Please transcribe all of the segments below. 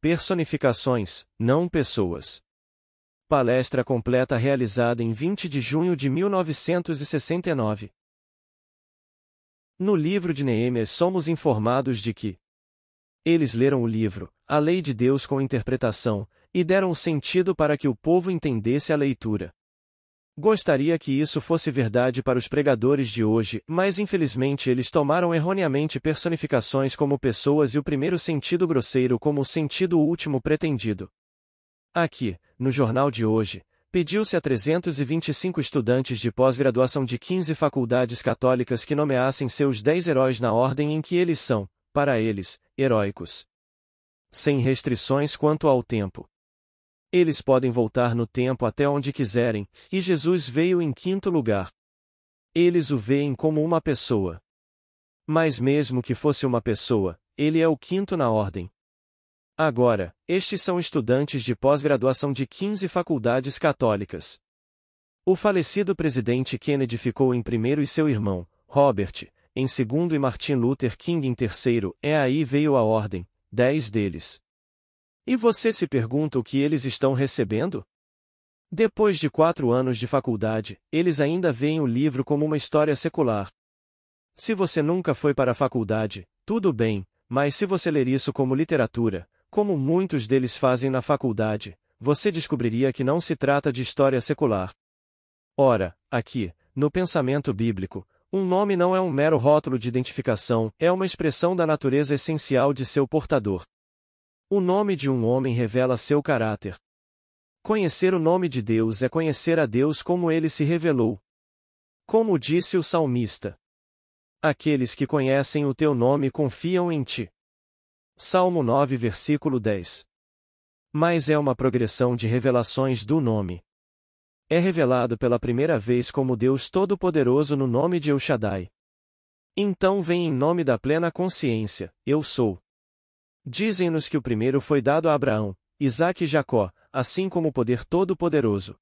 personificações, não pessoas. Palestra completa realizada em 20 de junho de 1969. No livro de Neemias somos informados de que eles leram o livro, a lei de Deus com interpretação, e deram o sentido para que o povo entendesse a leitura. Gostaria que isso fosse verdade para os pregadores de hoje, mas infelizmente eles tomaram erroneamente personificações como pessoas e o primeiro sentido grosseiro como o sentido último pretendido. Aqui, no jornal de hoje, pediu-se a 325 estudantes de pós-graduação de 15 faculdades católicas que nomeassem seus 10 heróis na ordem em que eles são, para eles, heróicos. Sem restrições quanto ao tempo. Eles podem voltar no tempo até onde quiserem, e Jesus veio em quinto lugar. Eles o veem como uma pessoa. Mas mesmo que fosse uma pessoa, ele é o quinto na ordem. Agora, estes são estudantes de pós-graduação de 15 faculdades católicas. O falecido presidente Kennedy ficou em primeiro e seu irmão, Robert, em segundo e Martin Luther King em terceiro, aí veio a ordem, 10 deles. E você se pergunta o que eles estão recebendo? Depois de 4 anos de faculdade, eles ainda veem o livro como uma história secular. Se você nunca foi para a faculdade, tudo bem, mas se você ler isso como literatura, como muitos deles fazem na faculdade, você descobriria que não se trata de história secular. Ora, aqui, no pensamento bíblico, um nome não é um mero rótulo de identificação, é uma expressão da natureza essencial de seu portador. O nome de um homem revela seu caráter. Conhecer o nome de Deus é conhecer a Deus como ele se revelou. Como disse o salmista: aqueles que conhecem o teu nome confiam em ti. Salmo 9, versículo 10. Mas é uma progressão de revelações do nome. É revelado pela primeira vez como Deus Todo-Poderoso no nome de El Shaddai. Então vem em nome da plena consciência, eu sou. Dizem-nos que o primeiro foi dado a Abraão, Isaque e Jacó, assim como o poder todo-poderoso.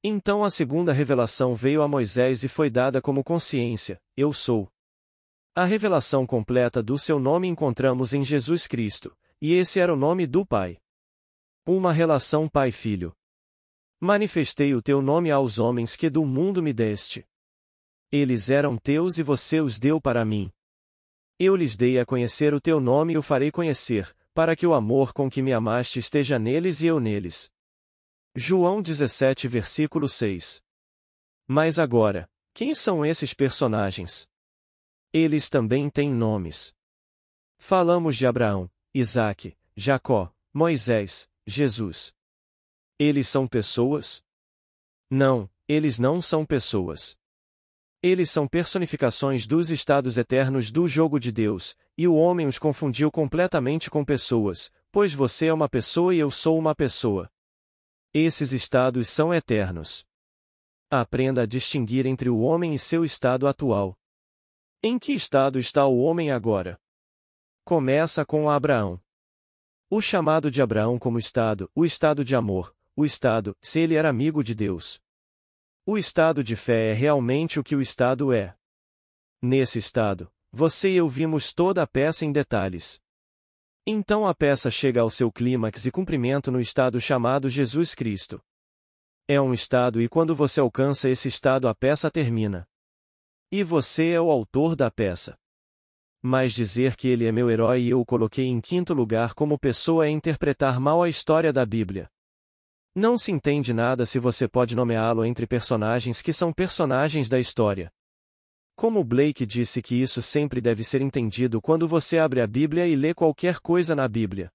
Então a segunda revelação veio a Moisés e foi dada como consciência, eu sou. A revelação completa do seu nome encontramos em Jesus Cristo, e esse era o nome do Pai. Uma relação pai-filho. Manifestei o teu nome aos homens que do mundo me deste. Eles eram teus e você os deu para mim. Eu lhes dei a conhecer o teu nome e o farei conhecer, para que o amor com que me amaste esteja neles e eu neles. João 17, versículo 6. Mas agora, quem são esses personagens? Eles também têm nomes. Falamos de Abraão, Isaque, Jacó, Moisés, Jesus. Eles são pessoas? Não, eles não são pessoas. Eles são personificações dos estados eternos do jogo de Deus, e o homem os confundiu completamente com pessoas, pois você é uma pessoa e eu sou uma pessoa. Esses estados são eternos. Aprenda a distinguir entre o homem e seu estado atual. Em que estado está o homem agora? Começa com Abraão. O chamado de Abraão como estado, o estado de amor, o estado, se ele era amigo de Deus. O estado de fé é realmente o que o estado é. Nesse estado, você e eu vimos toda a peça em detalhes. Então a peça chega ao seu clímax e cumprimento no estado chamado Jesus Cristo. É um estado e quando você alcança esse estado a peça termina. E você é o autor da peça. Mas dizer que ele é meu herói e eu o coloquei em quinto lugar como pessoa é interpretar mal a história da Bíblia. Não se entende nada se você pode nomeá-lo entre personagens que são personagens da história. Como Blake disse que isso sempre deve ser entendido quando você abre a Bíblia e lê qualquer coisa na Bíblia.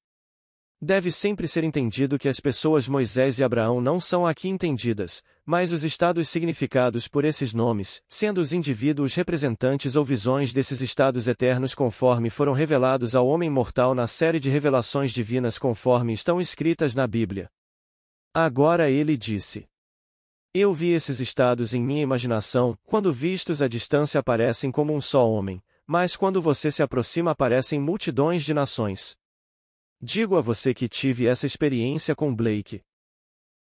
Deve sempre ser entendido que as pessoas Moisés e Abraão não são aqui entendidas, mas os estados significados por esses nomes, sendo os indivíduos representantes ou visões desses estados eternos conforme foram revelados ao homem mortal na série de revelações divinas conforme estão escritas na Bíblia. Agora ele disse: eu vi esses estados em minha imaginação, quando vistos à distância aparecem como um só homem, mas quando você se aproxima aparecem multidões de nações. Digo a você que tive essa experiência com Blake.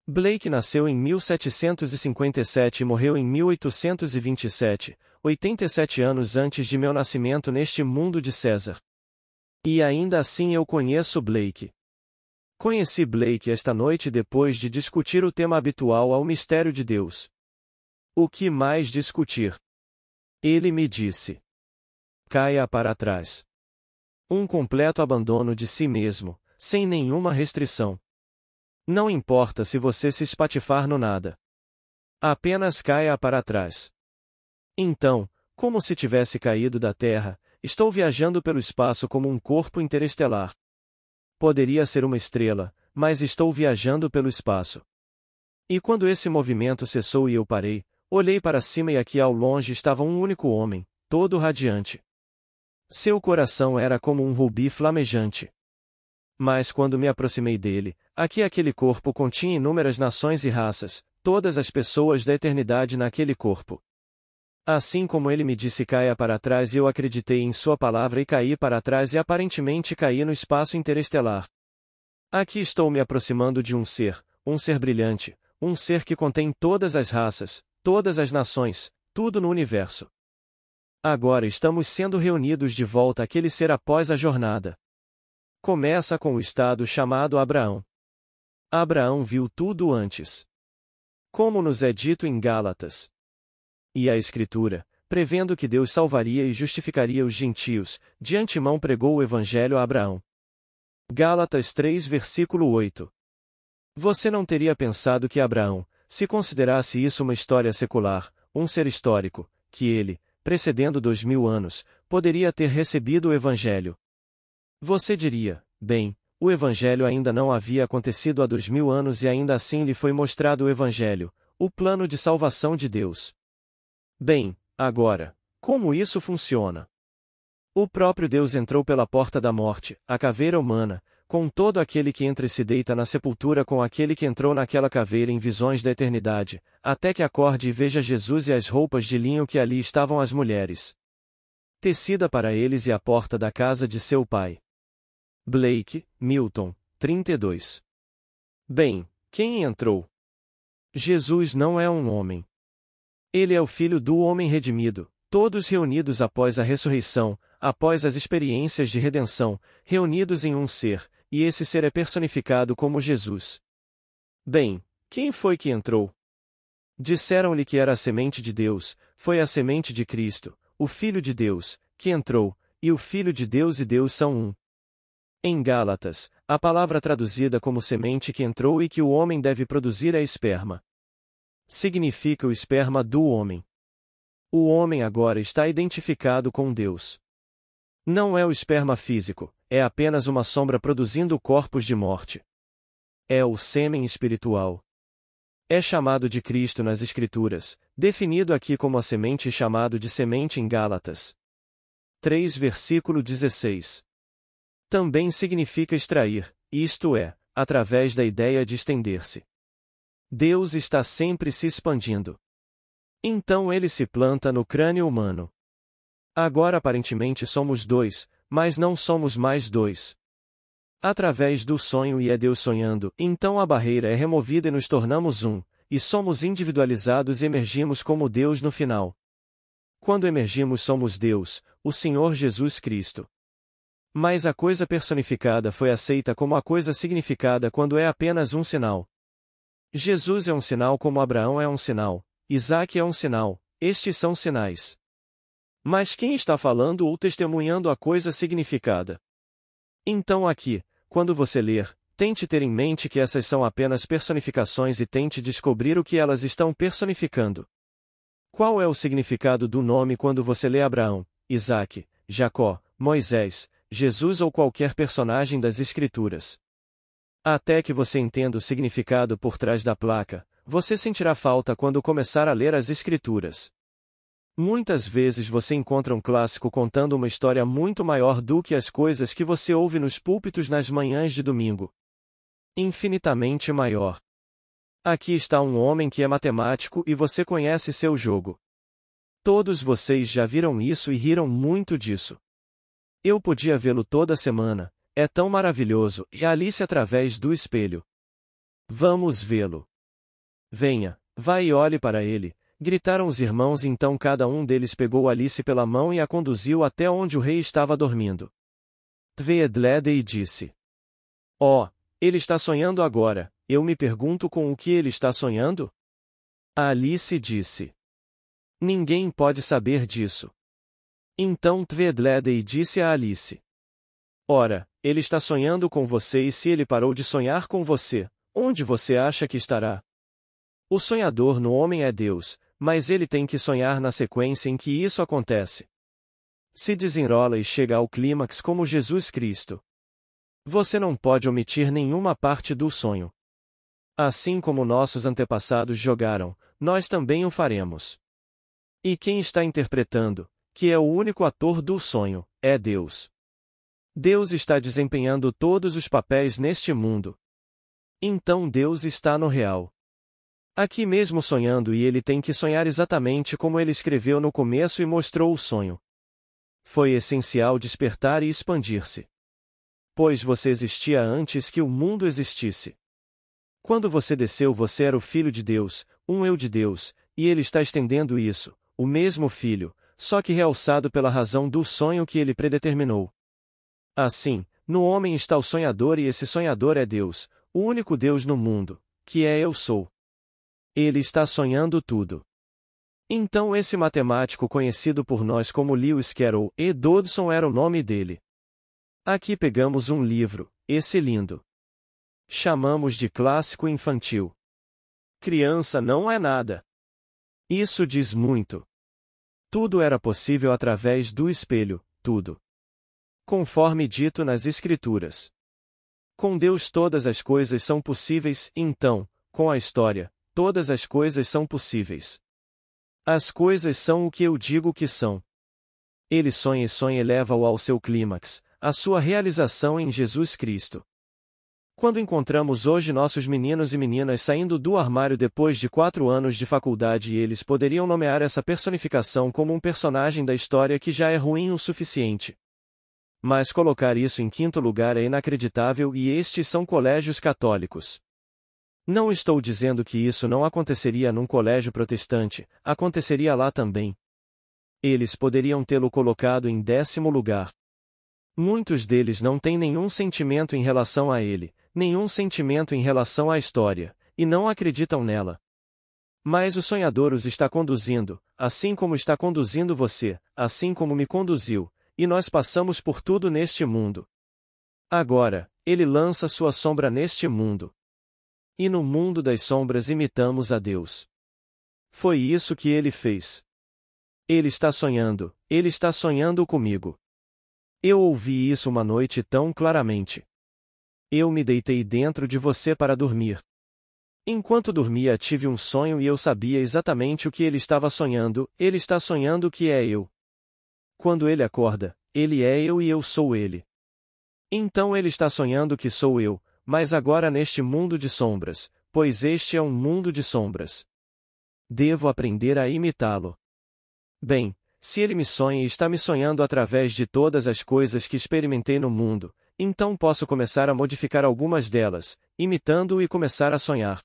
Blake nasceu em 1757 e morreu em 1827, 87 anos antes de meu nascimento neste mundo de César. E ainda assim eu conheço Blake. Conheci Blake esta noite depois de discutir o tema habitual ao mistério de Deus. O que mais discutir? Ele me disse: caia para trás. Um completo abandono de si mesmo, sem nenhuma restrição. Não importa se você se espatifar no nada. Apenas caia para trás. Então, como se tivesse caído da Terra, estou viajando pelo espaço como um corpo interestelar. Poderia ser uma estrela, mas estou viajando pelo espaço. E quando esse movimento cessou e eu parei, olhei para cima e aqui ao longe estava um único homem, todo radiante. Seu coração era como um rubi flamejante. Mas quando me aproximei dele, aqui aquele corpo continha inúmeras nações e raças, todas as pessoas da eternidade naquele corpo. Assim como ele me disse caia para trás, eu acreditei em sua palavra e caí para trás e aparentemente caí no espaço interestelar. Aqui estou me aproximando de um ser brilhante, um ser que contém todas as raças, todas as nações, tudo no universo. Agora estamos sendo reunidos de volta àquele ser após a jornada. Começa com o estado chamado Abraão. Abraão viu tudo antes. Como nos é dito em Gálatas. E a Escritura, prevendo que Deus salvaria e justificaria os gentios, de antemão pregou o Evangelho a Abraão. Gálatas 3 versículo 8. Você não teria pensado que Abraão, se considerasse isso uma história secular, um ser histórico, que ele, precedendo 2000 anos, poderia ter recebido o Evangelho. Você diria, bem, o Evangelho ainda não havia acontecido há 2000 anos e ainda assim lhe foi mostrado o Evangelho, o plano de salvação de Deus. Bem, agora, como isso funciona? O próprio Deus entrou pela porta da morte, a caveira humana, com todo aquele que entra e se deita na sepultura com aquele que entrou naquela caveira em visões da eternidade, até que acorde e veja Jesus e as roupas de linho que ali estavam as mulheres. Tecida para eles e a porta da casa de seu pai. Blake, Milton, 32. Bem, quem entrou? Jesus não é um homem. Ele é o Filho do Homem redimido, todos reunidos após a ressurreição, após as experiências de redenção, reunidos em um ser, e esse ser é personificado como Jesus. Bem, quem foi que entrou? Disseram-lhe que era a semente de Deus, foi a semente de Cristo, o Filho de Deus, que entrou, e o Filho de Deus e Deus são um. Em Gálatas, a palavra traduzida como semente que entrou e que o homem deve produzir é esperma. Significa o esperma do homem. O homem agora está identificado com Deus. Não é o esperma físico, é apenas uma sombra produzindo corpos de morte. É o sêmen espiritual. É chamado de Cristo nas Escrituras, definido aqui como a semente e chamado de semente em Gálatas 3 versículo 16. Também significa extrair, isto é, através da ideia de estender-se. Deus está sempre se expandindo. Então ele se planta no crânio humano. Agora aparentemente somos dois, mas não somos mais dois. Através do sonho e é Deus sonhando, então a barreira é removida e nos tornamos um, e somos individualizados e emergimos como Deus no final. Quando emergimos somos Deus, o Senhor Jesus Cristo. Mas a coisa personificada foi aceita como a coisa significada quando é apenas um sinal. Jesus é um sinal como Abraão é um sinal, Isaque é um sinal, estes são sinais. Mas quem está falando ou testemunhando a coisa significada? Então aqui, quando você ler, tente ter em mente que essas são apenas personificações e tente descobrir o que elas estão personificando. Qual é o significado do nome quando você lê Abraão, Isaque, Jacó, Moisés, Jesus ou qualquer personagem das Escrituras? Até que você entenda o significado por trás da placa, você sentirá falta quando começar a ler as Escrituras. Muitas vezes você encontra um clássico contando uma história muito maior do que as coisas que você ouve nos púlpitos nas manhãs de domingo. Infinitamente maior. Aqui está um homem que é matemático e você conhece seu jogo. Todos vocês já viram isso e riram muito disso. Eu podia vê-lo toda semana, é tão maravilhoso, e Alice através do espelho. Vamos vê-lo. Venha, vá e olhe para ele, gritaram os irmãos e então cada um deles pegou Alice pela mão e a conduziu até onde o rei estava dormindo. Tveedlede e disse: Oh, Ele está sonhando agora, eu me pergunto com o que ele está sonhando? A Alice disse. Ninguém pode saber disso. Então Tweedledee disse a Alice. Ora, ele está sonhando com você e se ele parou de sonhar com você, onde você acha que estará? O sonhador no homem é Deus, mas ele tem que sonhar na sequência em que isso acontece. Se desenrola e chega ao clímax como Jesus Cristo. Você não pode omitir nenhuma parte do sonho. Assim como nossos antepassados jogaram, nós também o faremos. E quem está interpretando, que é o único ator do sonho, é Deus. Deus está desempenhando todos os papéis neste mundo. Então Deus está no real. Aqui mesmo sonhando e ele tem que sonhar exatamente como ele escreveu no começo e mostrou o sonho. Foi essencial despertar e expandir-se. Pois você existia antes que o mundo existisse. Quando você desceu você era o Filho de Deus, um eu de Deus, e ele está estendendo isso, o mesmo Filho, só que realçado pela razão do sonho que ele predeterminou. Assim, no homem está o sonhador e esse sonhador é Deus, o único Deus no mundo, que é Eu Sou. Ele está sonhando tudo. Então esse matemático conhecido por nós como Lewis Carroll E. Dodson era o nome dele. Aqui pegamos um livro, esse lindo. Chamamos de clássico infantil. Criança não é nada. Isso diz muito. Tudo era possível através do espelho, tudo. Conforme dito nas Escrituras. Com Deus todas as coisas são possíveis, então, com a história, todas as coisas são possíveis. As coisas são o que eu digo que são. Ele sonha e sonha e leva-o ao seu clímax, a sua realização em Jesus Cristo. Quando encontramos hoje nossos meninos e meninas saindo do armário depois de 4 anos de faculdade e eles poderiam nomear essa personificação como um personagem da história que já é ruim o suficiente. Mas colocar isso em quinto lugar é inacreditável e estes são colégios católicos. Não estou dizendo que isso não aconteceria num colégio protestante, aconteceria lá também. Eles poderiam tê-lo colocado em 10º lugar. Muitos deles não têm nenhum sentimento em relação a ele, nenhum sentimento em relação à história, e não acreditam nela. Mas o sonhador os está conduzindo, assim como está conduzindo você, assim como me conduziu, e nós passamos por tudo neste mundo. Agora, ele lança sua sombra neste mundo. E no mundo das sombras imitamos a Deus. Foi isso que ele fez. Ele está sonhando comigo. Eu ouvi isso uma noite tão claramente. Eu me deitei dentro de você para dormir. Enquanto dormia tive um sonho e eu sabia exatamente o que ele estava sonhando, ele está sonhando que é eu. Quando ele acorda, ele é eu e eu sou ele. Então ele está sonhando que sou eu, mas agora neste mundo de sombras, pois este é um mundo de sombras. Devo aprender a imitá-lo. Bem, se ele me sonha e está me sonhando através de todas as coisas que experimentei no mundo, então posso começar a modificar algumas delas, imitando-o e começar a sonhar.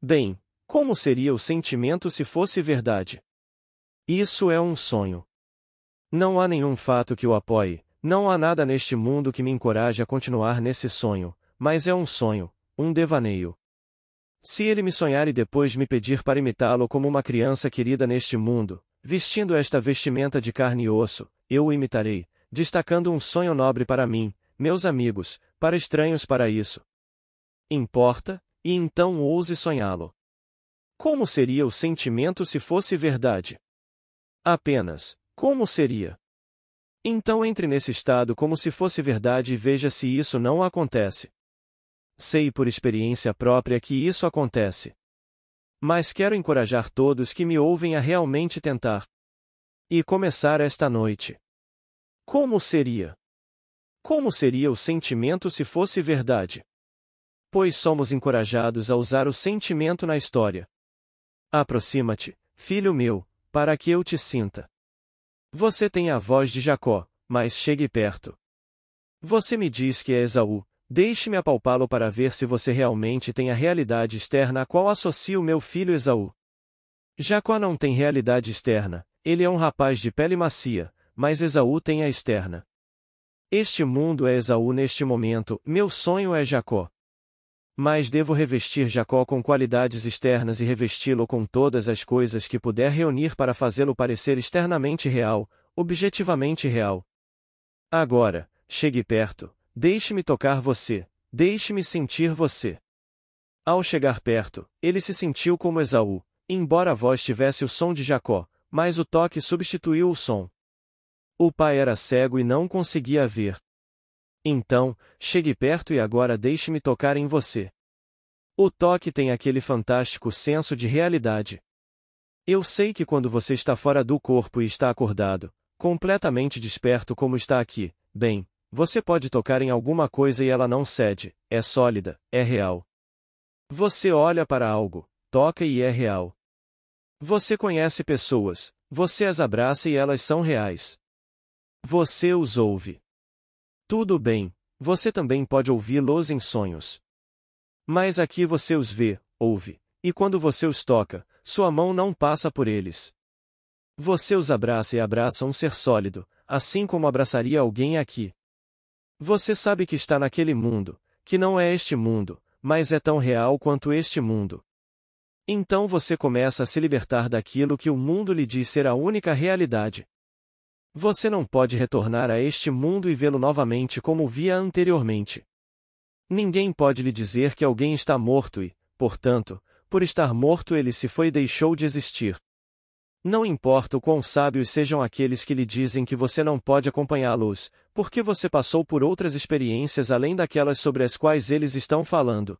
Bem, como seria o sentimento se fosse verdade? Isso é um sonho. Não há nenhum fato que o apoie, não há nada neste mundo que me encoraje a continuar nesse sonho, mas é um sonho, um devaneio. Se ele me sonhar e depois me pedir para imitá-lo como uma criança querida neste mundo, vestindo esta vestimenta de carne e osso, eu o imitarei, destacando um sonho nobre para mim, meus amigos, para estranhos para isso. Importa, e então ouse sonhá-lo. Como seria o sentimento se fosse verdade? Apenas, como seria? Então entre nesse estado como se fosse verdade e veja se isso não acontece. Sei por experiência própria que isso acontece. Mas quero encorajar todos que me ouvem a realmente tentar. E começar esta noite. Como seria? Como seria o sentimento se fosse verdade? Pois somos encorajados a usar o sentimento na história. Aproxima-te, filho meu, para que eu te sinta. Você tem a voz de Jacó, mas chegue perto. Você me diz que é Esaú, deixe-me apalpá-lo para ver se você realmente tem a realidade externa a qual associo meu filho Esaú. Jacó não tem realidade externa, ele é um rapaz de pele macia, mas Esaú tem a externa. Este mundo é Esaú neste momento, meu sonho é Jacó. Mas devo revestir Jacó com qualidades externas e revesti-lo com todas as coisas que puder reunir para fazê-lo parecer externamente real, objetivamente real. Agora, chegue perto, deixe-me tocar você, deixe-me sentir você. Ao chegar perto, ele se sentiu como Esaú, embora a voz tivesse o som de Jacó, mas o toque substituiu o som. O pai era cego e não conseguia ver. Então, chegue perto e agora deixe-me tocar em você. O toque tem aquele fantástico senso de realidade. Eu sei que quando você está fora do corpo e está acordado, completamente desperto como está aqui, bem, você pode tocar em alguma coisa e ela não cede, é sólida, é real. Você olha para algo, toca e é real. Você conhece pessoas, você as abraça e elas são reais. Você os ouve. Tudo bem, você também pode ouvi-los em sonhos. Mas aqui você os vê, ouve, e quando você os toca, sua mão não passa por eles. Você os abraça e abraça um ser sólido, assim como abraçaria alguém aqui. Você sabe que está naquele mundo, que não é este mundo, mas é tão real quanto este mundo. Então você começa a se libertar daquilo que o mundo lhe diz ser a única realidade. Você não pode retornar a este mundo e vê-lo novamente como via anteriormente. Ninguém pode lhe dizer que alguém está morto e, portanto, por estar morto ele se foi e deixou de existir. Não importa o quão sábios sejam aqueles que lhe dizem que você não pode acompanhá-los, porque você passou por outras experiências além daquelas sobre as quais eles estão falando.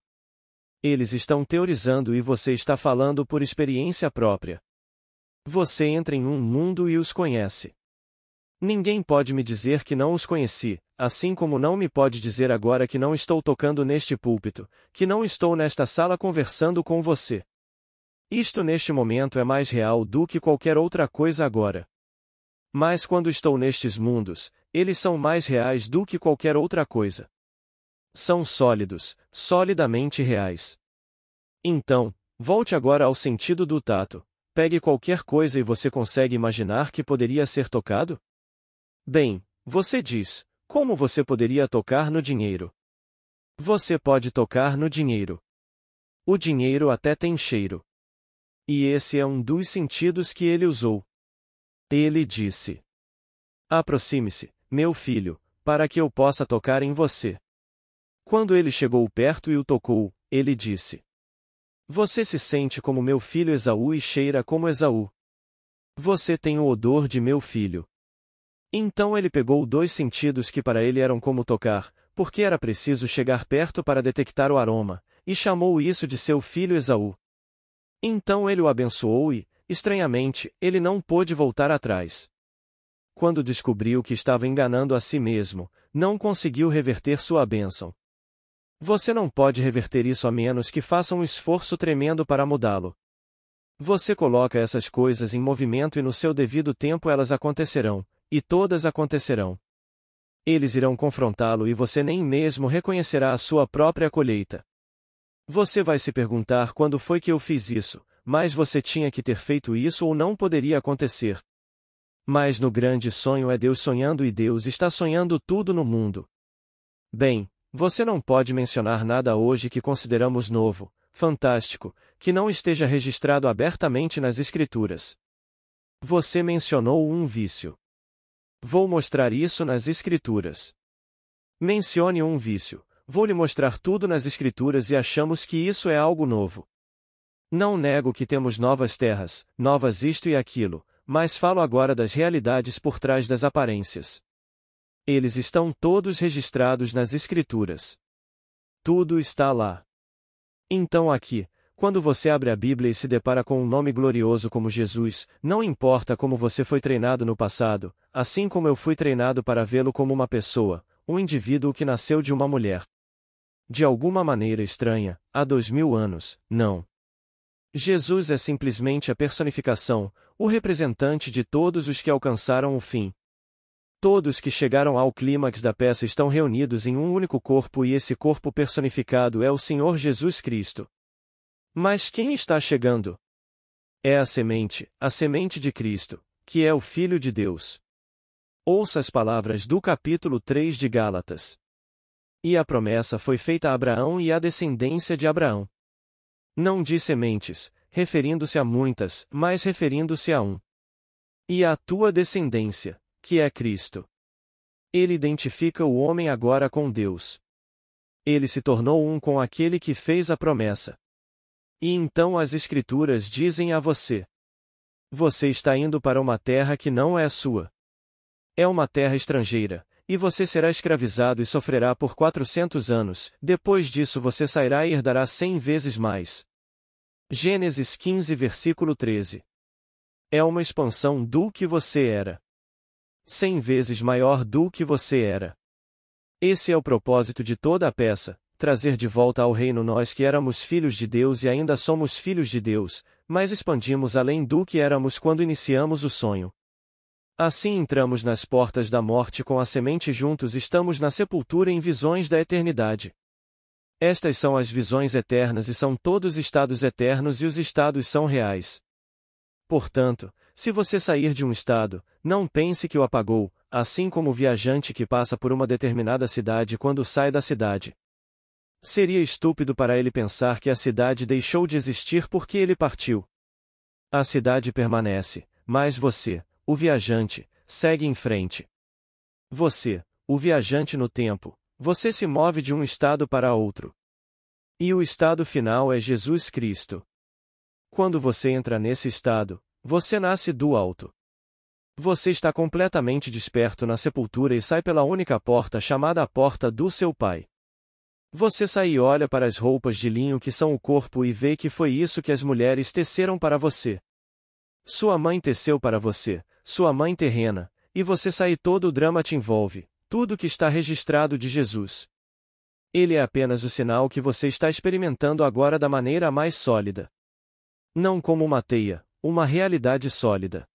Eles estão teorizando e você está falando por experiência própria. Você entra em um mundo e os conhece. Ninguém pode me dizer que não os conheci, assim como não me pode dizer agora que não estou tocando neste púlpito, que não estou nesta sala conversando com você. Isto neste momento é mais real do que qualquer outra coisa agora. Mas quando estou nestes mundos, eles são mais reais do que qualquer outra coisa. São sólidos, solidamente reais. Então, volte agora ao sentido do tato. Pegue qualquer coisa e você consegue imaginar que poderia ser tocado? Bem, você diz, como você poderia tocar no dinheiro? Você pode tocar no dinheiro. O dinheiro até tem cheiro. E esse é um dos sentidos que ele usou. Ele disse: aproxime-se, meu filho, para que eu possa tocar em você. Quando ele chegou perto e o tocou, ele disse: você se sente como meu filho Esaú e cheira como Esaú. Você tem o odor de meu filho. Então ele pegou dois sentidos que para ele eram como tocar, porque era preciso chegar perto para detectar o aroma, e chamou isso de seu filho Esaú. Então ele o abençoou e, estranhamente, ele não pôde voltar atrás. Quando descobriu que estava enganando a si mesmo, não conseguiu reverter sua bênção. Você não pode reverter isso a menos que faça um esforço tremendo para mudá-lo. Você coloca essas coisas em movimento e no seu devido tempo elas acontecerão, e todas acontecerão. Eles irão confrontá-lo e você nem mesmo reconhecerá a sua própria colheita. Você vai se perguntar quando foi que eu fiz isso, mas você tinha que ter feito isso ou não poderia acontecer. Mas no grande sonho é Deus sonhando e Deus está sonhando tudo no mundo. Bem, você não pode mencionar nada hoje que consideramos novo, fantástico, que não esteja registrado abertamente nas Escrituras. Você mencionou um vício. Vou mostrar isso nas Escrituras. Mencione um vício. Vou lhe mostrar tudo nas Escrituras e achamos que isso é algo novo. Não nego que temos novas terras, novas isto e aquilo, mas falo agora das realidades por trás das aparências. Eles estão todos registrados nas Escrituras. Tudo está lá. Então aqui, quando você abre a Bíblia e se depara com um nome glorioso como Jesus, não importa como você foi treinado no passado, assim como eu fui treinado para vê-lo como uma pessoa, um indivíduo que nasceu de uma mulher. De alguma maneira estranha, há 2000 anos, não. Jesus é simplesmente a personificação, o representante de todos os que alcançaram o fim. Todos que chegaram ao clímax da peça estão reunidos em um único corpo e esse corpo personificado é o Senhor Jesus Cristo. Mas quem está chegando? É a semente de Cristo, que é o Filho de Deus. Ouça as palavras do capítulo 3 de Gálatas. E a promessa foi feita a Abraão e à descendência de Abraão. Não de sementes, referindo-se a muitas, mas referindo-se a um. E à tua descendência, que é Cristo. Ele identifica o homem agora com Deus. Ele se tornou um com aquele que fez a promessa. E então as Escrituras dizem a você: você está indo para uma terra que não é sua. É uma terra estrangeira, e você será escravizado e sofrerá por 400 anos, depois disso você sairá e herdará 100 vezes mais. Gênesis 15 versículo 13. É uma expansão do que você era. 100 vezes maior do que você era. Esse é o propósito de toda a peça, trazer de volta ao reino nós que éramos filhos de Deus e ainda somos filhos de Deus, mas expandimos além do que éramos quando iniciamos o sonho. Assim entramos nas portas da morte com a semente juntos estamos na sepultura em visões da eternidade. Estas são as visões eternas e são todos estados eternos e os estados são reais. Portanto, se você sair de um estado, não pense que o apagou, assim como o viajante que passa por uma determinada cidade quando sai da cidade. Seria estúpido para ele pensar que a cidade deixou de existir porque ele partiu. A cidade permanece, mas você, o viajante, segue em frente. Você, o viajante no tempo, você se move de um estado para outro. E o estado final é Jesus Cristo. Quando você entra nesse estado, você nasce do alto. Você está completamente desperto na sepultura e sai pela única porta chamada a porta do seu Pai. Você sai e olha para as roupas de linho que são o corpo e vê que foi isso que as mulheres teceram para você. Sua mãe teceu para você, sua mãe terrena, e você sai e todo o drama te envolve, tudo que está registrado de Jesus. Ele é apenas o sinal que você está experimentando agora da maneira mais sólida. Não como uma teia, uma realidade sólida.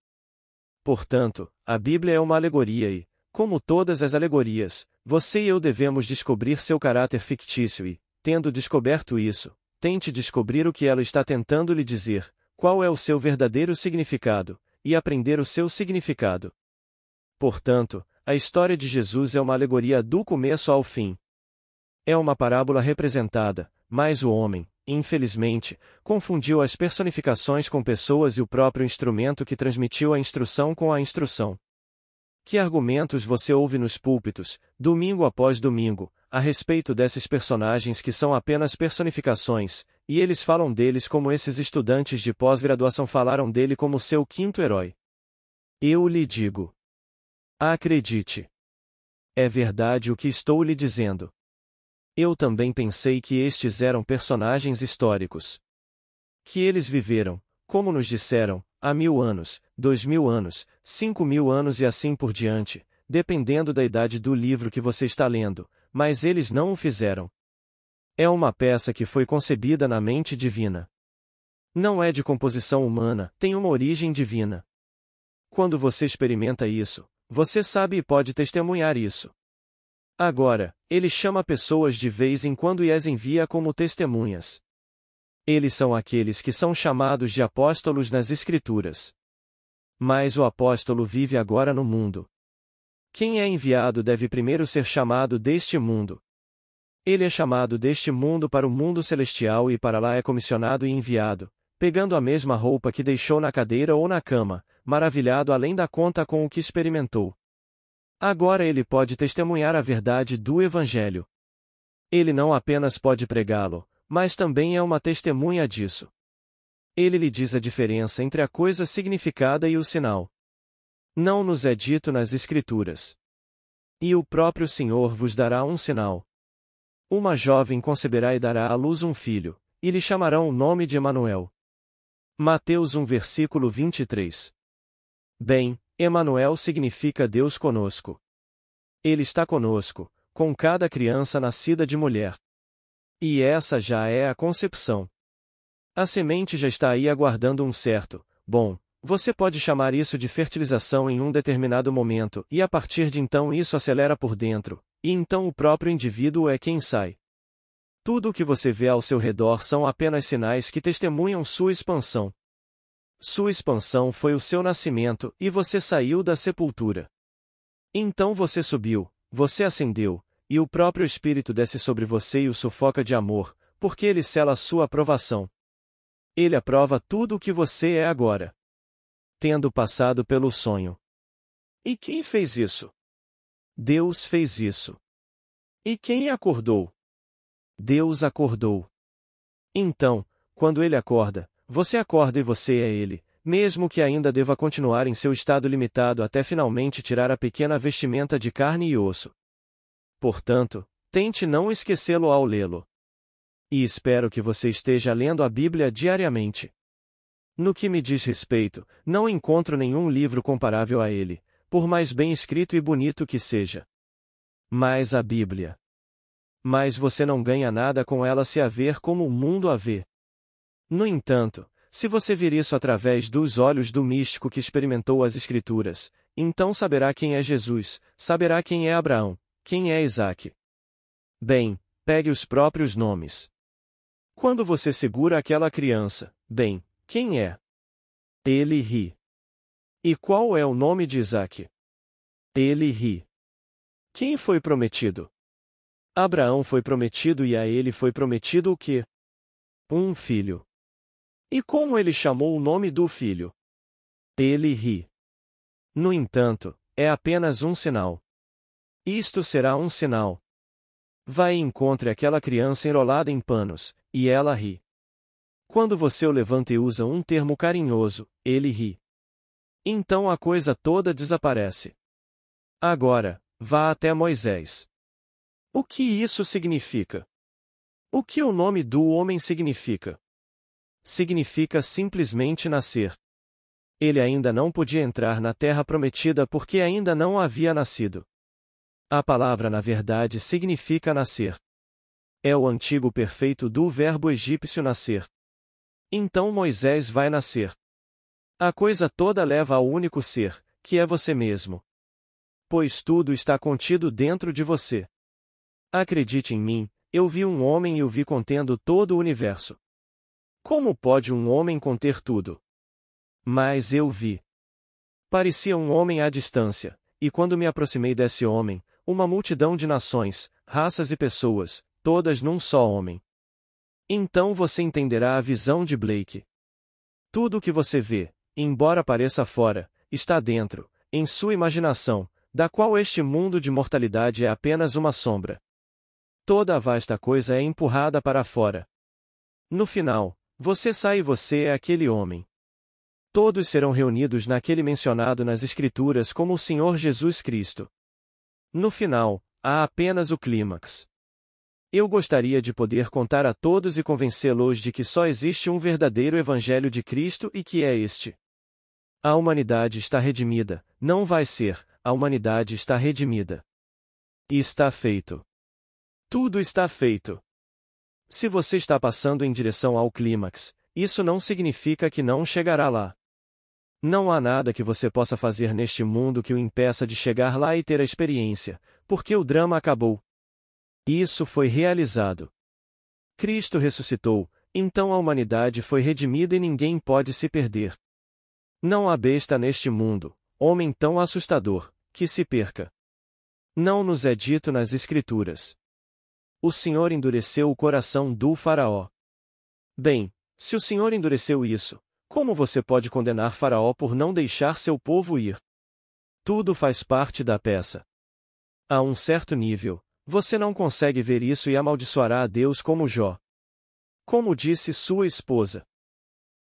Portanto, a Bíblia é uma alegoria e, como todas as alegorias, você e eu devemos descobrir seu caráter fictício e, tendo descoberto isso, tente descobrir o que ela está tentando lhe dizer, qual é o seu verdadeiro significado, e aprender o seu significado. Portanto, a história de Jesus é uma alegoria do começo ao fim. É uma parábola representada, mas o homem, infelizmente, confundiu as personificações com pessoas e o próprio instrumento que transmitiu a instrução com a instrução. Que argumentos você ouve nos púlpitos, domingo após domingo, a respeito desses personagens que são apenas personificações, e eles falam deles como esses estudantes de pós-graduação falaram dele como seu quinto herói. Eu lhe digo. Acredite. É verdade o que estou lhe dizendo. Eu também pensei que estes eram personagens históricos. Que eles viveram, como nos disseram, há 1000 anos, 2000 anos, 5000 anos e assim por diante, dependendo da idade do livro que você está lendo, mas eles não o fizeram. É uma peça que foi concebida na mente divina. Não é de composição humana, tem uma origem divina. Quando você experimenta isso, você sabe e pode testemunhar isso. Agora, ele chama pessoas de vez em quando e as envia como testemunhas. Eles são aqueles que são chamados de apóstolos nas Escrituras. Mas o apóstolo vive agora no mundo. Quem é enviado deve primeiro ser chamado deste mundo. Ele é chamado deste mundo para o mundo celestial e para lá é comissionado e enviado, pegando a mesma roupa que deixou na cadeira ou na cama, maravilhado além da conta com o que experimentou. Agora ele pode testemunhar a verdade do Evangelho. Ele não apenas pode pregá-lo, mas também é uma testemunha disso. Ele lhe diz a diferença entre a coisa significada e o sinal. Não nos é dito nas Escrituras. E o próprio Senhor vos dará um sinal. Uma jovem conceberá e dará à luz um filho, e lhe chamarão o nome de Emanuel. Mateus 1 versículo 23. Bem, Emanuel significa Deus conosco. Ele está conosco, com cada criança nascida de mulher. E essa já é a concepção. A semente já está aí aguardando um certo, você pode chamar isso de fertilização em um determinado momento, e a partir de então isso acelera por dentro, e então o próprio indivíduo é quem sai. Tudo o que você vê ao seu redor são apenas sinais que testemunham sua expansão. Sua expansão foi o seu nascimento, e você saiu da sepultura. Então você subiu, você ascendeu, e o próprio Espírito desce sobre você e o sufoca de amor, porque ele sela a sua aprovação. Ele aprova tudo o que você é agora, tendo passado pelo sonho. E quem fez isso? Deus fez isso. E quem acordou? Deus acordou. Então, quando ele acorda, você acorda e você é ele, mesmo que ainda deva continuar em seu estado limitado até finalmente tirar a pequena vestimenta de carne e osso. Portanto, tente não esquecê-lo ao lê-lo. E espero que você esteja lendo a Bíblia diariamente. No que me diz respeito, não encontro nenhum livro comparável a ele, por mais bem escrito e bonito que seja. Mas a Bíblia. Mas você não ganha nada com ela se a ver como o mundo a vê. No entanto, se você vir isso através dos olhos do místico que experimentou as Escrituras, então saberá quem é Jesus, saberá quem é Abraão, quem é Isaque. Bem, pegue os próprios nomes. Quando você segura aquela criança, bem, quem é? Ele ri. E qual é o nome de Isaque? Ele ri. Quem foi prometido? Abraão foi prometido e a ele foi prometido o quê? Um filho. E como ele chamou o nome do filho? Ele ri. No entanto, é apenas um sinal. Isto será um sinal. Vai e encontre aquela criança enrolada em panos, e ela ri. Quando você o levanta e usa um termo carinhoso, ele ri. Então a coisa toda desaparece. Agora, vá até Moisés. O que isso significa? O que o nome do homem significa? Significa simplesmente nascer. Ele ainda não podia entrar na terra prometida porque ainda não havia nascido. A palavra na verdade significa nascer. É o antigo perfeito do verbo egípcio nascer. Então Moisés vai nascer. A coisa toda leva ao único ser, que é você mesmo. Pois tudo está contido dentro de você. Acredite em mim, eu vi um homem e o vi contendo todo o universo. Como pode um homem conter tudo? Mas eu vi. Parecia um homem à distância, e quando me aproximei desse homem, uma multidão de nações, raças e pessoas, todas num só homem. Então você entenderá a visão de Blake. Tudo o que você vê, embora pareça fora, está dentro, em sua imaginação, da qual este mundo de mortalidade é apenas uma sombra. Toda a vasta coisa é empurrada para fora. No final, você sai e você é aquele homem. Todos serão reunidos naquele mencionado nas Escrituras como o Senhor Jesus Cristo. No final, há apenas o clímax. Eu gostaria de poder contar a todos e convencê-los de que só existe um verdadeiro Evangelho de Cristo e que é este. A humanidade está redimida, não vai ser, a humanidade está redimida. E está feito. Tudo está feito. Se você está passando em direção ao clímax, isso não significa que não chegará lá. Não há nada que você possa fazer neste mundo que o impeça de chegar lá e ter a experiência, porque o drama acabou. Isso foi realizado. Cristo ressuscitou, então a humanidade foi redimida e ninguém pode se perder. Não há besta neste mundo, homem tão assustador, que se perca. Não nos é dito nas Escrituras. O Senhor endureceu o coração do Faraó. Bem, se o Senhor endureceu isso, como você pode condenar Faraó por não deixar seu povo ir? Tudo faz parte da peça. A um certo nível, você não consegue ver isso e amaldiçoará a Deus como Jó. Como disse sua esposa.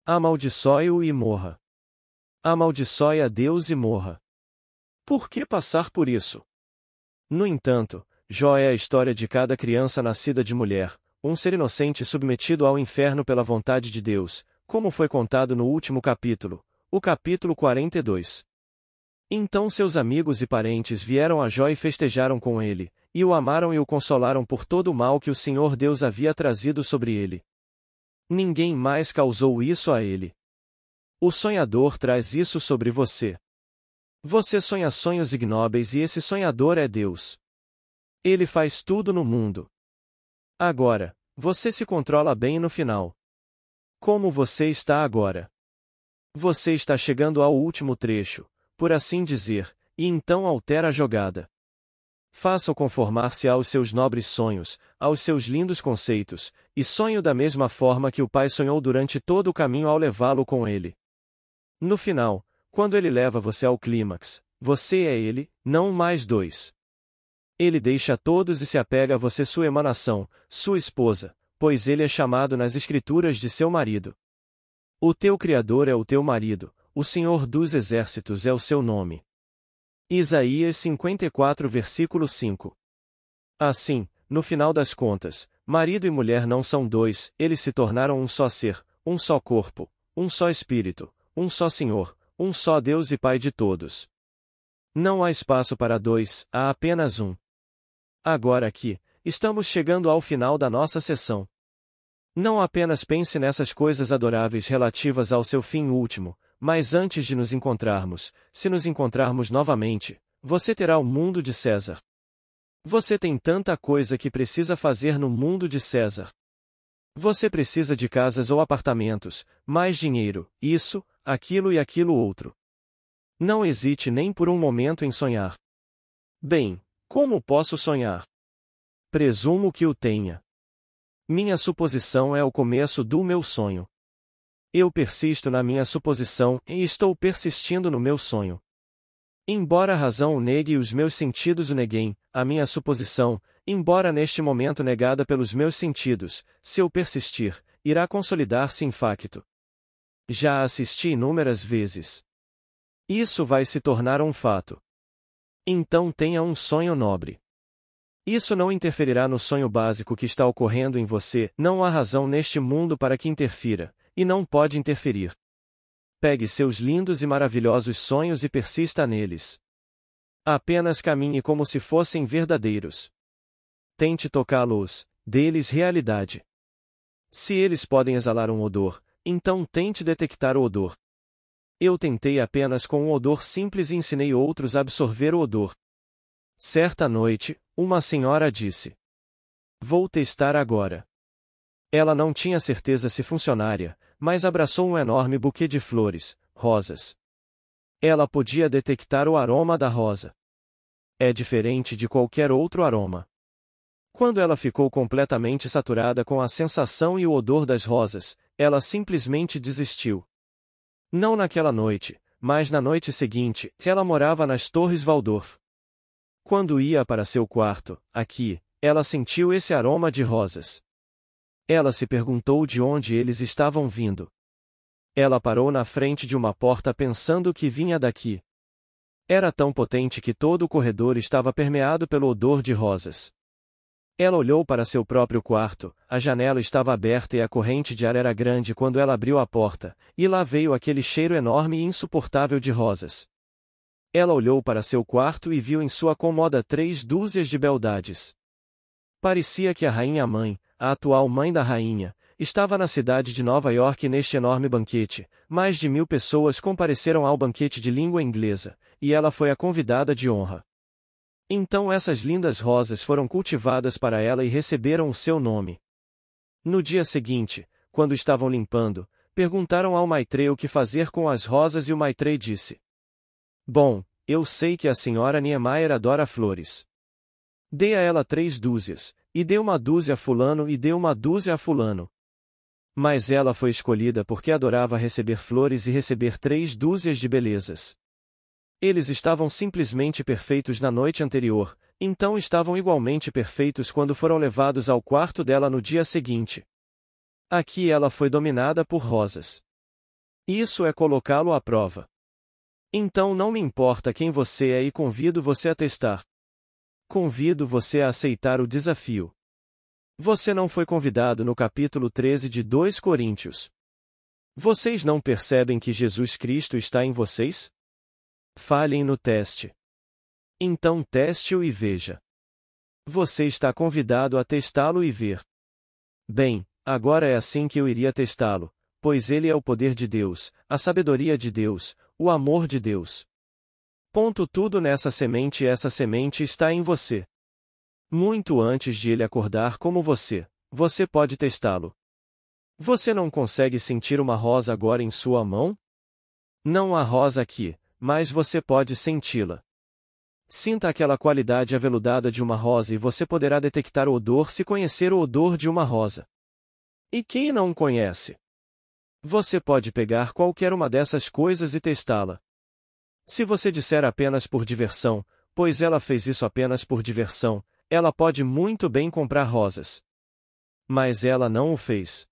Amaldiçoe-o e morra. Amaldiçoe a Deus e morra. Por que passar por isso? No entanto, Jó é a história de cada criança nascida de mulher, um ser inocente submetido ao inferno pela vontade de Deus, como foi contado no último capítulo, o capítulo 42. Então seus amigos e parentes vieram a Jó e festejaram com ele, e o amaram e o consolaram por todo o mal que o Senhor Deus havia trazido sobre ele. Ninguém mais causou isso a ele. O sonhador traz isso sobre você. Você sonha sonhos ignóbeis e esse sonhador é Deus. Ele faz tudo no mundo. Agora, você se controla bem no final. Como você está agora? Você está chegando ao último trecho, por assim dizer, e então altera a jogada. Faça-o conformar-se aos seus nobres sonhos, aos seus lindos conceitos, e sonhe da mesma forma que o pai sonhou durante todo o caminho ao levá-lo com ele. No final, quando ele leva você ao clímax, você é ele, não mais dois. Ele deixa todos e se apega a você, sua emanação, sua esposa, pois ele é chamado nas Escrituras de seu marido. O teu Criador é o teu marido, o Senhor dos Exércitos é o seu nome. Isaías 54 versículo 5. Assim, no final das contas, marido e mulher não são dois, eles se tornaram um só ser, um só corpo, um só espírito, um só Senhor, um só Deus e Pai de todos. Não há espaço para dois, há apenas um. Agora aqui, estamos chegando ao final da nossa sessão. Não apenas pense nessas coisas adoráveis relativas ao seu fim último, mas antes de nos encontrarmos, se nos encontrarmos novamente, você terá o mundo de César. Você tem tanta coisa que precisa fazer no mundo de César. Você precisa de casas ou apartamentos, mais dinheiro, isso, aquilo e aquilo outro. Não hesite nem por um momento em sonhar. Bem, como posso sonhar? Presumo que o tenha. Minha suposição é o começo do meu sonho. Eu persisto na minha suposição e estou persistindo no meu sonho. Embora a razão o negue e os meus sentidos o neguem, a minha suposição, embora neste momento negada pelos meus sentidos, se eu persistir, irá consolidar-se em facto. Já assisti inúmeras vezes. Isso vai se tornar um fato. Então tenha um sonho nobre. Isso não interferirá no sonho básico que está ocorrendo em você, não há razão neste mundo para que interfira, e não pode interferir. Pegue seus lindos e maravilhosos sonhos e persista neles. Apenas caminhe como se fossem verdadeiros. Tente tocá-los, dê-lhes realidade. Se eles podem exalar um odor, então tente detectar o odor. Eu tentei apenas com um odor simples e ensinei outros a absorver o odor. Certa noite, uma senhora disse: "Vou testar agora." Ela não tinha certeza se funcionaria, mas abraçou um enorme buquê de flores, rosas. Ela podia detectar o aroma da rosa. É diferente de qualquer outro aroma. Quando ela ficou completamente saturada com a sensação e o odor das rosas, ela simplesmente desistiu. Não naquela noite, mas na noite seguinte, ela morava nas Torres Waldorf. Quando ia para seu quarto, aqui, ela sentiu esse aroma de rosas. Ela se perguntou de onde eles estavam vindo. Ela parou na frente de uma porta pensando que vinha daqui. Era tão potente que todo o corredor estava permeado pelo odor de rosas. Ela olhou para seu próprio quarto, a janela estava aberta e a corrente de ar era grande quando ela abriu a porta, e lá veio aquele cheiro enorme e insuportável de rosas. Ela olhou para seu quarto e viu em sua cômoda 3 dúzias de beldades. Parecia que a rainha-mãe, a atual mãe da rainha, estava na cidade de Nova York neste enorme banquete. Mais de 1000 pessoas compareceram ao banquete de língua inglesa, e ela foi a convidada de honra. Então essas lindas rosas foram cultivadas para ela e receberam o seu nome. No dia seguinte, quando estavam limpando, perguntaram ao Maitre o que fazer com as rosas e o Maitre disse: "Bom, eu sei que a senhora Niemeyer adora flores. Dê a ela 3 dúzias, e dê 1 dúzia a fulano e dê 1 dúzia a fulano." Mas ela foi escolhida porque adorava receber flores e receber 3 dúzias de belezas. Eles estavam simplesmente perfeitos na noite anterior, então estavam igualmente perfeitos quando foram levados ao quarto dela no dia seguinte. Aqui ela foi dominada por rosas. Isso é colocá-lo à prova. Então não me importa quem você é e convido você a testar. Convido você a aceitar o desafio. Você não foi convidado no capítulo 13 de 2 Coríntios. Vocês não percebem que Jesus Cristo está em vocês? Falhem no teste. Então teste-o e veja. Você está convidado a testá-lo e ver. Bem, agora é assim que eu iria testá-lo, pois ele é o poder de Deus, a sabedoria de Deus, o amor de Deus. Ponto tudo nessa semente e essa semente está em você. Muito antes de ele acordar como você pode testá-lo. Você não consegue sentir uma rosa agora em sua mão? Não há rosa aqui, mas você pode senti-la. Sinta aquela qualidade aveludada de uma rosa e você poderá detectar o odor se conhecer o odor de uma rosa. E quem não conhece? Você pode pegar qualquer uma dessas coisas e testá-la. Se você disser apenas por diversão, pois ela fez isso apenas por diversão, ela pode muito bem comprar rosas. Mas ela não o fez.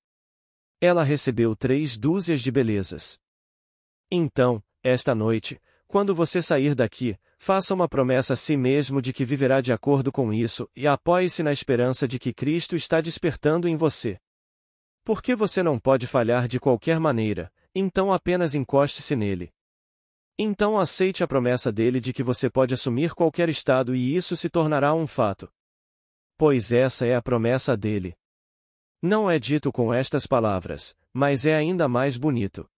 Ela recebeu 3 dúzias de belezas. Então, esta noite, quando você sair daqui, faça uma promessa a si mesmo de que viverá de acordo com isso e apoie-se na esperança de que Cristo está despertando em você. Porque você não pode falhar de qualquer maneira, então apenas encoste-se nele. Então aceite a promessa dele de que você pode assumir qualquer estado e isso se tornará um fato. Pois essa é a promessa dele. Não é dito com estas palavras, mas é ainda mais bonito.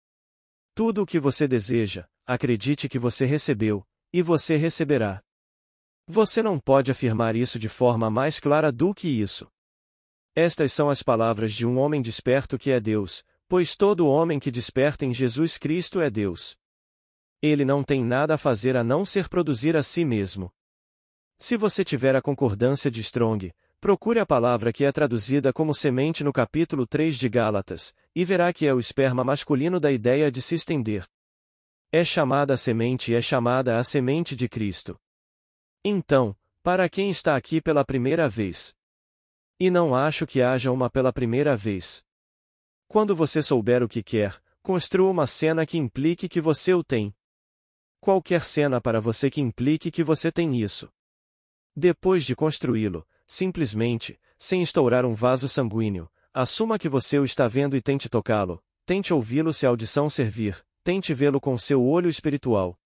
Tudo o que você deseja, acredite que você recebeu, e você receberá. Você não pode afirmar isso de forma mais clara do que isso. Estas são as palavras de um homem desperto que é Deus, pois todo homem que desperta em Jesus Cristo é Deus. Ele não tem nada a fazer a não ser produzir a si mesmo. Se você tiver a concordância de Strong, procure a palavra que é traduzida como semente no capítulo 3 de Gálatas, e verá que é o esperma masculino da ideia de se estender. É chamada a semente e é chamada a semente de Cristo. Então, para quem está aqui pela primeira vez? E não acho que haja uma pela primeira vez. Quando você souber o que quer, construa uma cena que implique que você o tem. Qualquer cena para você que implique que você tem isso. Depois de construí-lo, simplesmente, sem estourar um vaso sanguíneo, assuma que você o está vendo e tente tocá-lo, tente ouvi-lo se a audição servir, tente vê-lo com seu olho espiritual.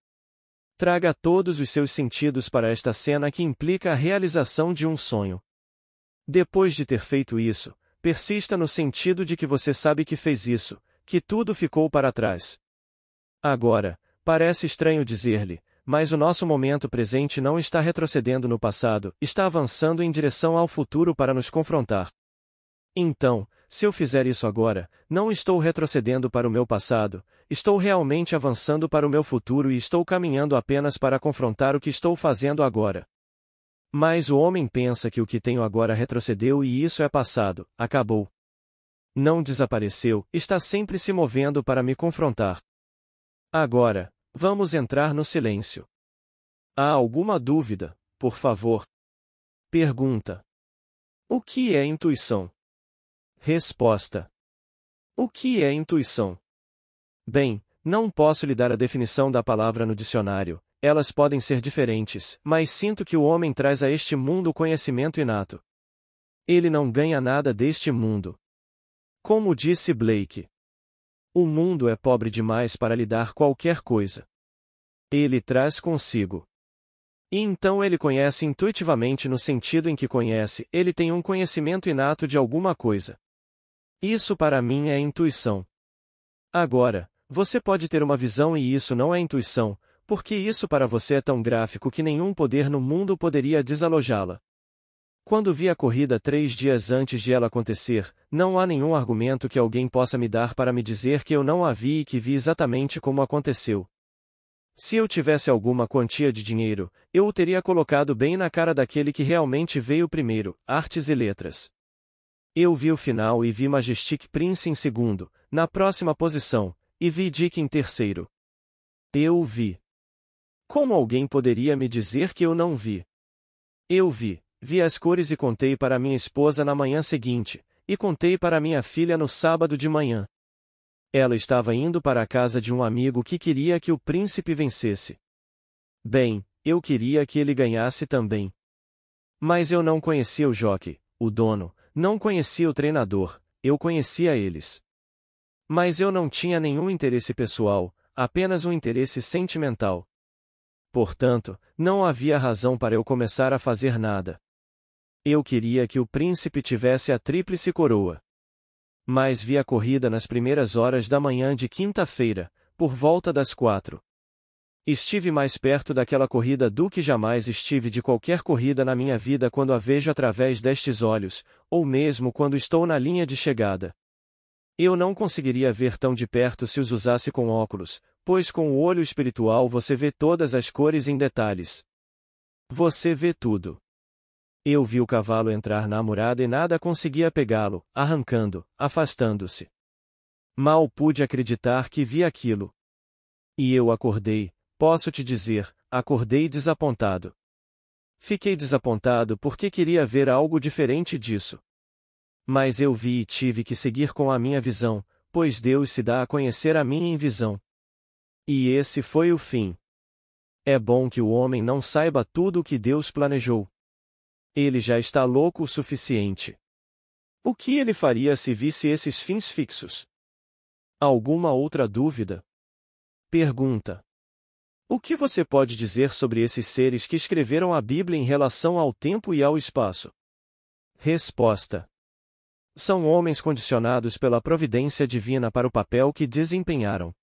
Traga todos os seus sentidos para esta cena que implica a realização de um sonho. Depois de ter feito isso, persista no sentido de que você sabe que fez isso, que tudo ficou para trás. Agora, parece estranho dizer-lhe, mas o nosso momento presente não está retrocedendo no passado, está avançando em direção ao futuro para nos confrontar. Então, se eu fizer isso agora, não estou retrocedendo para o meu passado, estou realmente avançando para o meu futuro e estou caminhando apenas para confrontar o que estou fazendo agora. Mas o homem pensa que o que tenho agora retrocedeu e isso é passado, acabou. Não desapareceu, está sempre se movendo para me confrontar. Agora, vamos entrar no silêncio. Há alguma dúvida, por favor? Pergunta. O que é intuição? Resposta. O que é intuição? Bem, não posso lhe dar a definição da palavra no dicionário, elas podem ser diferentes, mas sinto que o homem traz a este mundo o conhecimento inato. Ele não ganha nada deste mundo. Como disse Blake. O mundo é pobre demais para lhe dar qualquer coisa. Ele traz consigo. E então ele conhece intuitivamente no sentido em que conhece, ele tem um conhecimento inato de alguma coisa. Isso para mim é intuição. Agora, você pode ter uma visão e isso não é intuição, porque isso para você é tão gráfico que nenhum poder no mundo poderia desalojá-la. Quando vi a corrida 3 dias antes de ela acontecer, não há nenhum argumento que alguém possa me dar para me dizer que eu não a vi e que vi exatamente como aconteceu. Se eu tivesse alguma quantia de dinheiro, eu o teria colocado bem na cara daquele que realmente veio primeiro, artes e letras. Eu vi o final e vi Majestic Prince em segundo, na próxima posição, e vi Dick em terceiro. Eu o vi. Como alguém poderia me dizer que eu não vi? Eu vi. Vi as cores e contei para minha esposa na manhã seguinte, e contei para minha filha no sábado de manhã. Ela estava indo para a casa de um amigo que queria que o príncipe vencesse. Bem, eu queria que ele ganhasse também. Mas eu não conhecia o jockey, o dono, não conhecia o treinador, eu conhecia eles. Mas eu não tinha nenhum interesse pessoal, apenas um interesse sentimental. Portanto, não havia razão para eu começar a fazer nada. Eu queria que o príncipe tivesse a tríplice coroa. Mas vi a corrida nas primeiras horas da manhã de quinta-feira, por volta das 4. Estive mais perto daquela corrida do que jamais estive de qualquer corrida na minha vida quando a vejo através destes olhos, ou mesmo quando estou na linha de chegada. Eu não conseguiria ver tão de perto se os usasse com óculos, pois com o olho espiritual você vê todas as cores em detalhes. Você vê tudo. Eu vi o cavalo entrar na murada e nada conseguia pegá-lo, arrancando, afastando-se. Mal pude acreditar que vi aquilo. E eu acordei, posso te dizer, acordei desapontado. Fiquei desapontado porque queria ver algo diferente disso. Mas eu vi e tive que seguir com a minha visão, pois Deus se dá a conhecer a mim em visão. E esse foi o fim. É bom que o homem não saiba tudo o que Deus planejou. Ele já está louco o suficiente. O que ele faria se visse esses fins fixos? Alguma outra dúvida? Pergunta. O que você pode dizer sobre esses seres que escreveram a Bíblia em relação ao tempo e ao espaço? Resposta. São homens condicionados pela providência divina para o papel que desempenharam.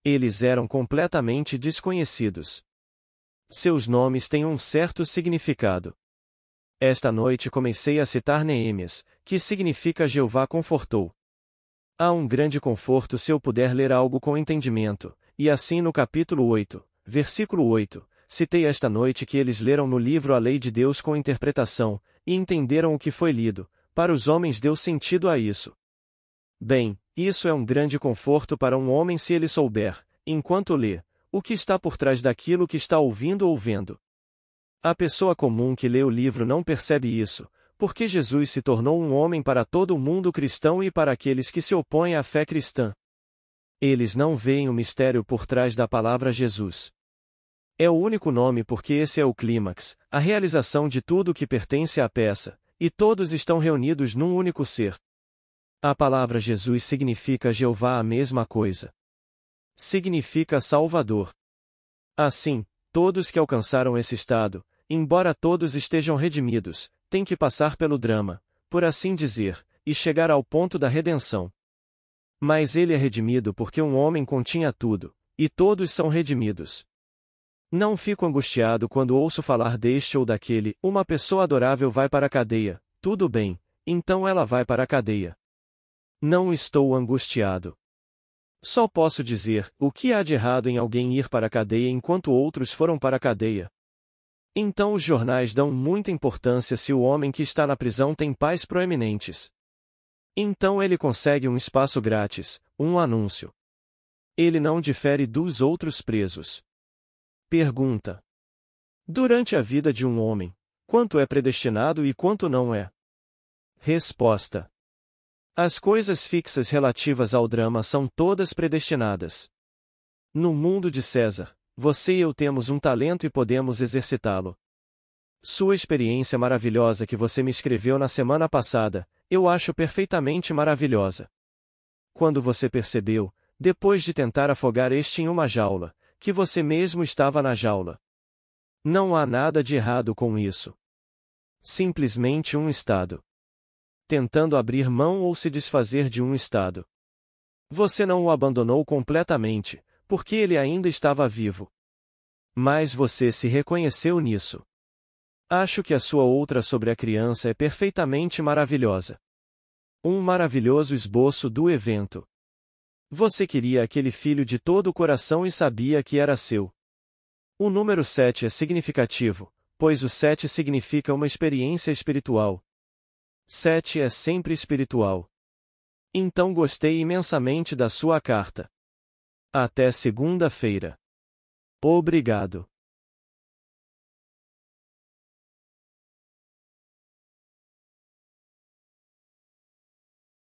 Eles eram completamente desconhecidos. Seus nomes têm um certo significado. Esta noite comecei a citar Neemias, que significa Jeová confortou. Há um grande conforto se eu puder ler algo com entendimento, e assim no capítulo 8, versículo 8, citei esta noite que eles leram no livro a lei de Deus com interpretação, e entenderam o que foi lido, para os homens deu sentido a isso. Bem, isso é um grande conforto para um homem se ele souber, enquanto lê, o que está por trás daquilo que está ouvindo ou vendo. A pessoa comum que lê o livro não percebe isso, porque Jesus se tornou um homem para todo o mundo cristão e para aqueles que se opõem à fé cristã. Eles não veem o mistério por trás da palavra Jesus. É o único nome porque esse é o clímax, a realização de tudo que pertence à peça, e todos estão reunidos num único ser. A palavra Jesus significa Jeová a mesma coisa. Significa Salvador. Assim, todos que alcançaram esse estado, embora todos estejam redimidos, têm que passar pelo drama, por assim dizer, e chegar ao ponto da redenção. Mas ele é redimido porque um homem continha tudo, e todos são redimidos. Não fico angustiado quando ouço falar deste ou daquele, uma pessoa adorável vai para a cadeia, tudo bem, então ela vai para a cadeia. Não estou angustiado. Só posso dizer, o que há de errado em alguém ir para a cadeia enquanto outros foram para a cadeia? Então os jornais dão muita importância se o homem que está na prisão tem pais proeminentes. Então ele consegue um espaço grátis, um anúncio. Ele não difere dos outros presos. Pergunta. Durante a vida de um homem, quanto é predestinado e quanto não é? Resposta. As coisas fixas relativas ao drama são todas predestinadas. No mundo de César, você e eu temos um talento e podemos exercitá-lo. Sua experiência maravilhosa que você me escreveu na semana passada, eu acho perfeitamente maravilhosa. Quando você percebeu, depois de tentar afogar este em uma jaula, que você mesmo estava na jaula. Não há nada de errado com isso. Simplesmente um estado. Tentando abrir mão ou se desfazer de um estado. Você não o abandonou completamente, porque ele ainda estava vivo. Mas você se reconheceu nisso. Acho que a sua outra sobre a criança é perfeitamente maravilhosa. Um maravilhoso esboço do evento. Você queria aquele filho de todo o coração e sabia que era seu. O número 7 é significativo, pois o 7 significa uma experiência espiritual. 7 é sempre espiritual. Então gostei imensamente da sua carta. Até segunda-feira. Obrigado.